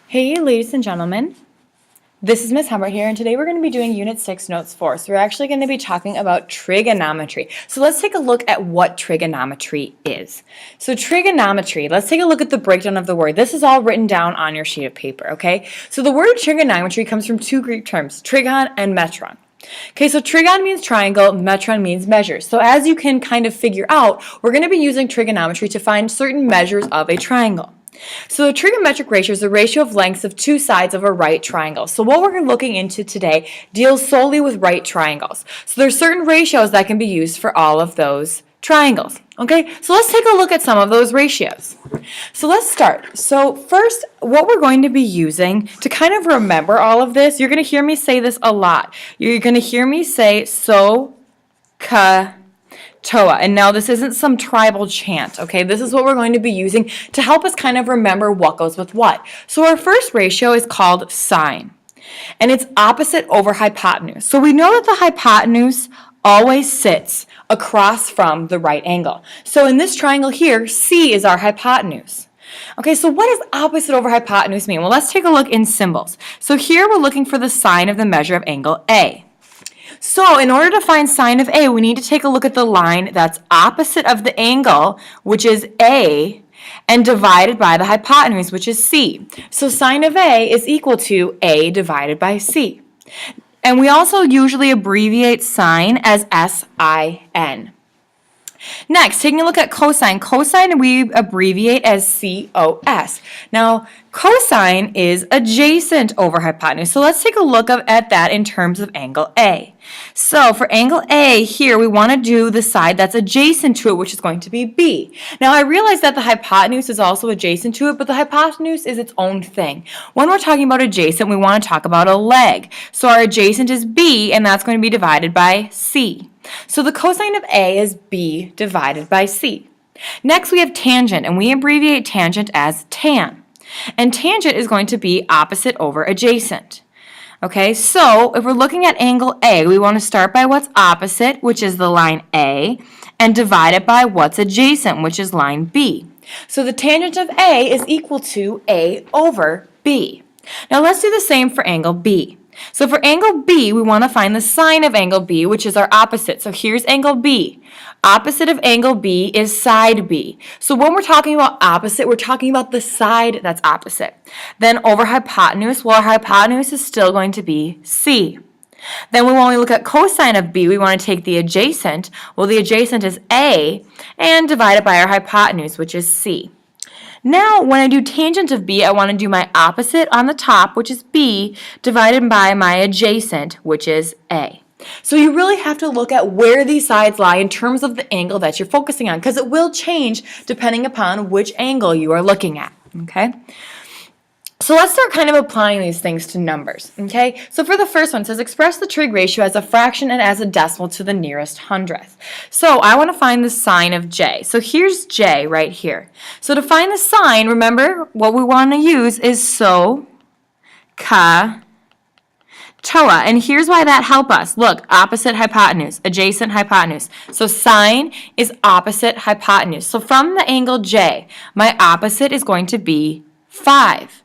Hey ladies and gentlemen, this is Miss Humbert here, and today we're going to be doing Unit 6 Notes 4. So we're actually going to be talking about trigonometry. So let's take a look at what trigonometry is. So trigonometry, let's take a look at the breakdown of the word. This is all written down on your sheet of paper, okay? So the word trigonometry comes from two Greek terms, trigon and metron. Okay, so trigon means triangle, metron means measures. So as you can kind of figure out, we're going to be using trigonometry to find certain measures of a triangle. So a trigonometric ratio is the ratio of lengths of two sides of a right triangle. So what we're looking into today deals solely with right triangles. So there's certain ratios that can be used for all of those triangles. Okay, so let's take a look at some of those ratios. So let's start. So first, what we're going to be using to kind of remember all of this, you're going to hear me say this a lot. You're going to hear me say so, ka, Toa. And now this isn't some tribal chant, okay? This is what we're going to be using to help us kind of remember what goes with what. So our first ratio is called sine, and it's opposite over hypotenuse. So we know that the hypotenuse always sits across from the right angle. So in this triangle here, C is our hypotenuse. Okay, so what does opposite over hypotenuse mean? Well, let's take a look in symbols. So here we're looking for the sine of the measure of angle A. So in order to find sine of A, we need to take a look at the line that's opposite of the angle, which is A, and divided by the hypotenuse, which is C. So sine of A is equal to A divided by C. And we also usually abbreviate sine as S-I-N. Next, taking a look at cosine. Cosine we abbreviate as C-O-S. Now, cosine is adjacent over hypotenuse. So let's take a look at that in terms of angle A. So for angle A here, we want to do the side that's adjacent to it, which is going to be B. Now, I realize that the hypotenuse is also adjacent to it, but the hypotenuse is its own thing. When we're talking about adjacent, we want to talk about a leg. So our adjacent is B, and that's going to be divided by C. So the cosine of A is B divided by C. Next, we have tangent, and we abbreviate tangent as tan. And tangent is going to be opposite over adjacent. Okay, so if we're looking at angle A, we want to start by what's opposite, which is the line A, and divide it by what's adjacent, which is line B. So the tangent of A is equal to A over B. Now let's do the same for angle B. So for angle B, we want to find the sine of angle B, which is our opposite. So here's angle B. Opposite of angle B is side B. So when we're talking about opposite, we're talking about the side that's opposite. Then over hypotenuse, well, our hypotenuse is still going to be C. Then when we look at cosine of B, we want to take the adjacent. Well, the adjacent is A, and divide it by our hypotenuse, which is C. Now, when I do tangent of B, I want to do my opposite on the top, which is B, divided by my adjacent, which is A. So you really have to look at where these sides lie in terms of the angle that you're focusing on, because it will change depending upon which angle you are looking at, okay? So let's start kind of applying these things to numbers, okay? So for the first one, it says express the trig ratio as a fraction and as a decimal to the nearest hundredth. So I want to find the sine of J. So here's J right here. So to find the sine, remember what we want to use is so, ka, toa. And here's why that helps us. Look, opposite hypotenuse, adjacent hypotenuse. So sine is opposite hypotenuse. So from the angle J, my opposite is going to be 5.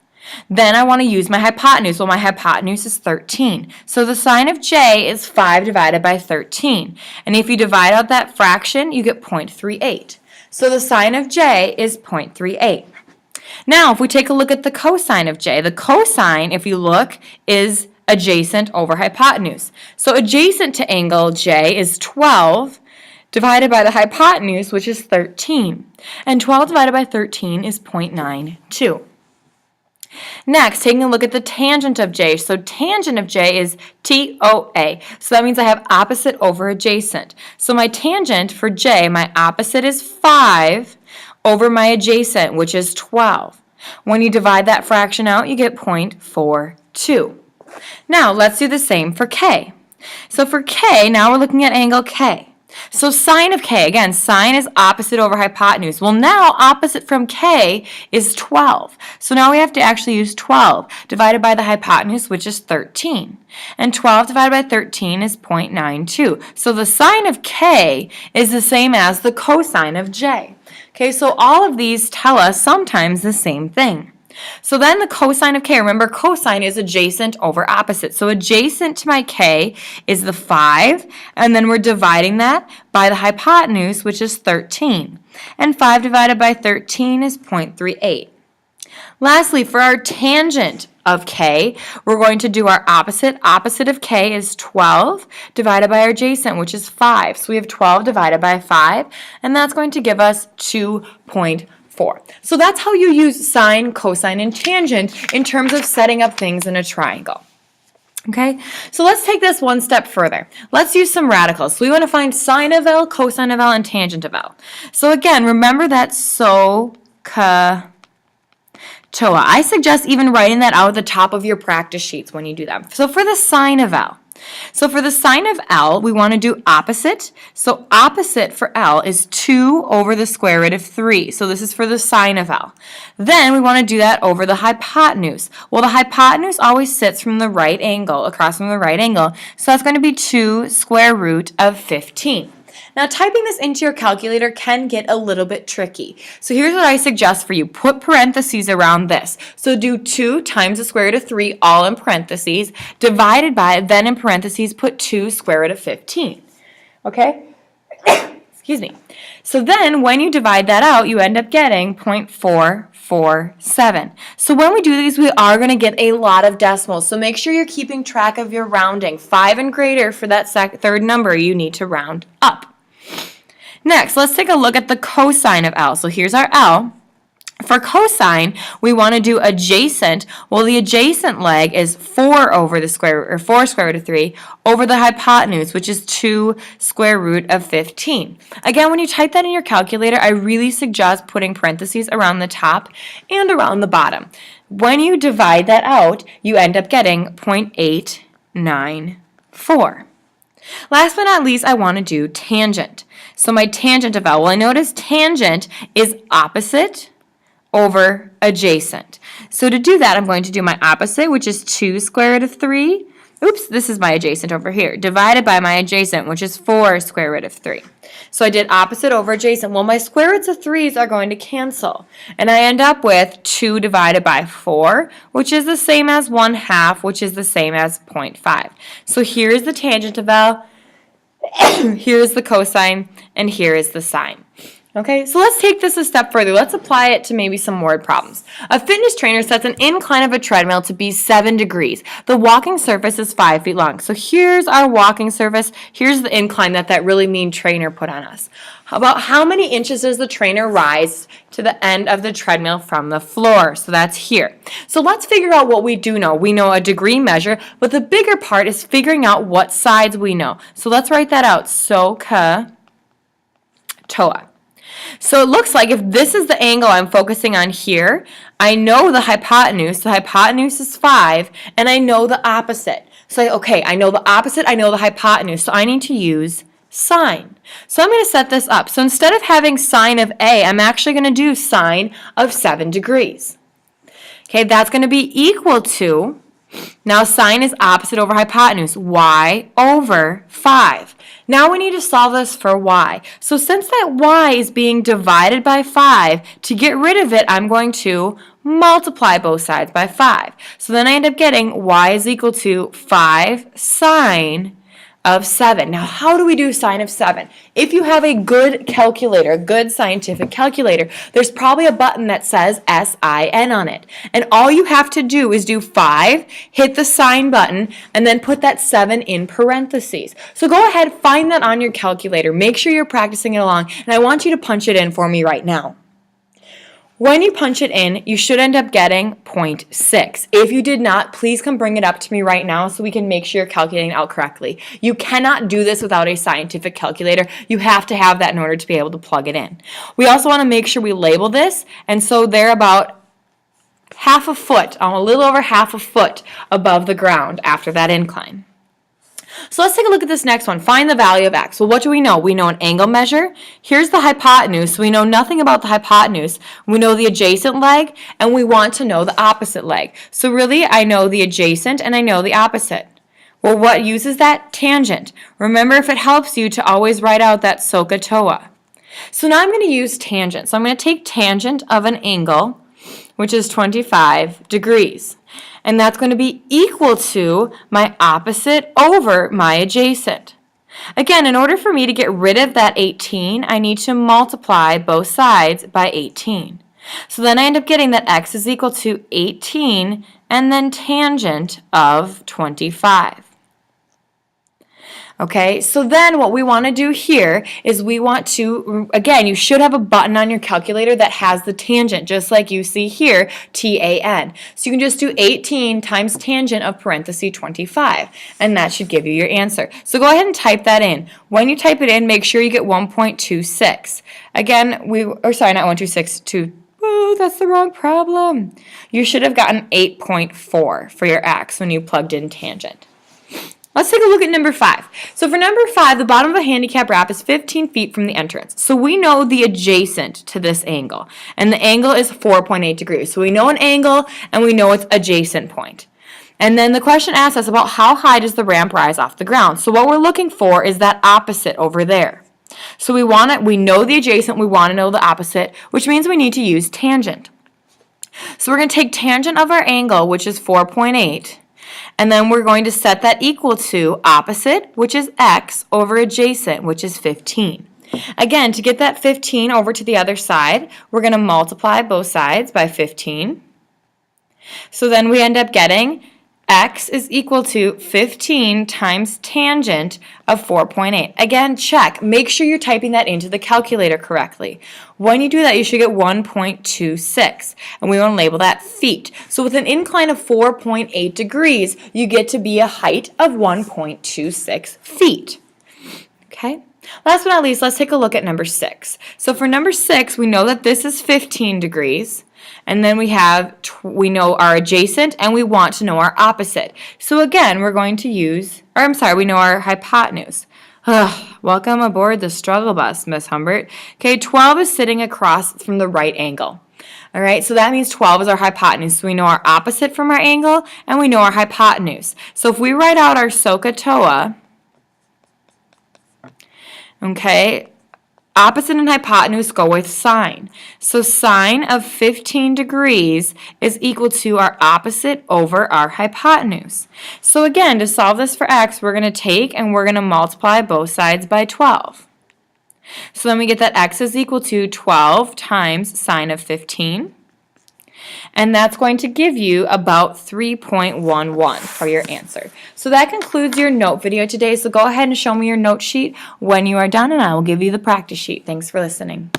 Then I want to use my hypotenuse. Well, my hypotenuse is 13. So the sine of J is 5 divided by 13. And if you divide out that fraction, you get 0.38. So the sine of J is 0.38. Now, if we take a look at the cosine of J, the cosine, if you look, is adjacent over hypotenuse. So adjacent to angle J is 12 divided by the hypotenuse, which is 13. And 12 divided by 13 is 0.92. Next, taking a look at the tangent of J. So tangent of J is TOA. So that means I have opposite over adjacent. So my tangent for J, my opposite is 5 over my adjacent, which is 12. When you divide that fraction out, you get 0.42. Now, let's do the same for K. So for K, now we're looking at angle K. So sine of K, again, sine is opposite over hypotenuse. Well, now opposite from K is 12. So now we have to actually use 12 divided by the hypotenuse, which is 13. And 12 divided by 13 is 0.92. So the sine of K is the same as the cosine of J. Okay, so all of these tell us sometimes the same thing. So then the cosine of k, remember cosine is adjacent over opposite. So adjacent to my k is the 5, and then we're dividing that by the hypotenuse, which is 13. And 5 divided by 13 is 0.38. Lastly, for our tangent of k, we're going to do our opposite. Opposite of k is 12 divided by our adjacent, which is 5. So we have 12 divided by 5, and that's going to give us 2.4. So that's how you use sine, cosine, and tangent in terms of setting up things in a triangle. Okay, so let's take this one step further. Let's use some radicals. So we want to find sine of L, cosine of L, and tangent of L. So again, remember that SOHCAHTOA. I suggest even writing that out at the top of your practice sheets when you do that. So for the sine of L. So for the sine of L, we want to do opposite. So opposite for L is 2 over the square root of 3. So this is for the sine of L. Then we want to do that over the hypotenuse. Well, the hypotenuse always sits from the right angle, across from the right angle. So that's going to be 2 square root of 15. Now, typing this into your calculator can get a little bit tricky. So here's what I suggest for you. Put parentheses around this. So do 2 times the square root of 3, all in parentheses, divided by, then in parentheses, put 2 square root of 15. Okay? Excuse me. So then, when you divide that out, you end up getting 0.447. So when we do these, we are going to get a lot of decimals. So make sure you're keeping track of your rounding. 5 and greater for that third number, you need to round up. Next, let's take a look at the cosine of L. So here's our L. For cosine, we want to do adjacent. Well, the adjacent leg is 4 over the square root, or 4 square root of 3, over the hypotenuse, which is 2 square root of 15. Again, when you type that in your calculator, I really suggest putting parentheses around the top and around the bottom. When you divide that out, you end up getting 0.894. Last but not least, I want to do tangent. So my tangent of L, well, I notice tangent is opposite over adjacent. So to do that, I'm going to do my opposite, which is 2 square root of 3. Oops, this is my adjacent over here, divided by my adjacent, which is 4 square root of 3. So I did opposite over adjacent. Well, my square roots of 3's are going to cancel. And I end up with 2 divided by 4, which is the same as 1/2, which is the same as 0.5. So here's the tangent of L, here's the cosine, and here is the sine. Okay, so let's take this a step further. Let's apply it to maybe some word problems. A fitness trainer sets an incline of a treadmill to be 7 degrees. The walking surface is 5 feet long. So here's our walking surface. Here's the incline that really mean trainer put on us. About how many inches does the trainer rise to the end of the treadmill from the floor? So that's here. So let's figure out what we do know. We know a degree measure, but the bigger part is figuring out what sides we know. So let's write that out. SOHCAHTOA. So it looks like if this is the angle I'm focusing on here, I know the hypotenuse. The hypotenuse is 5, and I know the opposite. So, okay, I know the opposite, I know the hypotenuse, so I need to use sine. So I'm going to set this up. So instead of having sine of A, I'm actually going to do sine of 7 degrees. Okay, that's going to be equal to, now sine is opposite over hypotenuse, y over 5. Now we need to solve this for y. So since that y is being divided by 5, to get rid of it, I'm going to multiply both sides by 5. So then I end up getting y is equal to 5 sine of 7. Now, how do we do sine of 7? If you have a good calculator, a good scientific calculator, there's probably a button that says SIN on it. And all you have to do is do 5, hit the sine button, and then put that 7 in parentheses. So go ahead, find that on your calculator. Make sure you're practicing it along, and I want you to punch it in for me right now. When you punch it in, you should end up getting 0.6. If you did not, please come bring it up to me right now so we can make sure you're calculating it out correctly. You cannot do this without a scientific calculator. You have to have that in order to be able to plug it in. We also want to make sure we label this, and so they're about half a foot, a little over half a foot above the ground after that incline. So let's take a look at this next one. Find the value of x. Well, what do we know? We know an angle measure. Here's the hypotenuse. So we know nothing about the hypotenuse. We know the adjacent leg, and we want to know the opposite leg. So really, I know the adjacent and I know the opposite. Well, what uses that? Tangent. Remember, if it helps you, to always write out that SOHCAHTOA. So now I'm going to use tangent. So I'm going to take tangent of an angle, which is 25 degrees. And that's going to be equal to my opposite over my adjacent. Again, in order for me to get rid of that 18, I need to multiply both sides by 18. So then I end up getting that x is equal to 18 and then tangent of 25. Okay, so then what we want to do here is we want to, again, you should have a button on your calculator that has the tangent, just like you see here, TAN. So you can just do 18 times tangent of parenthesis 25, and that should give you your answer. So go ahead and type that in. When you type it in, make sure you get 1.26. Again, not 1.26, oh, that's the wrong problem. You should have gotten 8.4 for your x when you plugged in tangent. Let's take a look at number 5. So for number 5, the bottom of a handicap ramp is 15 feet from the entrance. So we know the adjacent to this angle, and the angle is 4.8 degrees. So we know an angle, and we know its adjacent point. And then the question asks us about how high does the ramp rise off the ground. So what we're looking for is that opposite over there. So we know the adjacent, we want to know the opposite, which means we need to use tangent. So we're going to take tangent of our angle, which is 4.8, and then we're going to set that equal to opposite, which is x, over adjacent, which is 15. Again, to get that 15 over to the other side, we're going to multiply both sides by 15. So then we end up getting x is equal to 15 times tangent of 4.8. Again, check. Make sure you're typing that into the calculator correctly. When you do that, you should get 1.26, and we want to label that feet. So with an incline of 4.8 degrees, you get to be a height of 1.26 feet. Okay? Last but not least, let's take a look at number 6. So for number 6, we know that this is 15 degrees. And then we know our adjacent, and we want to know our opposite. So again, we're going to we know our hypotenuse. Welcome aboard the struggle bus, Miss Humbert. Okay, 12 is sitting across from the right angle. All right, so that means 12 is our hypotenuse. So we know our opposite from our angle, and we know our hypotenuse. So if we write out our SOHCAHTOA, okay, opposite and hypotenuse go with sine. So sine of 15 degrees is equal to our opposite over our hypotenuse. So again, to solve this for x, we're going to take and we're going to multiply both sides by 12. So then we get that x is equal to 12 times sine of 15. And that's going to give you about 3.11 for your answer. So that concludes your note video today. So go ahead and show me your note sheet when you are done, and I will give you the practice sheet. Thanks for listening.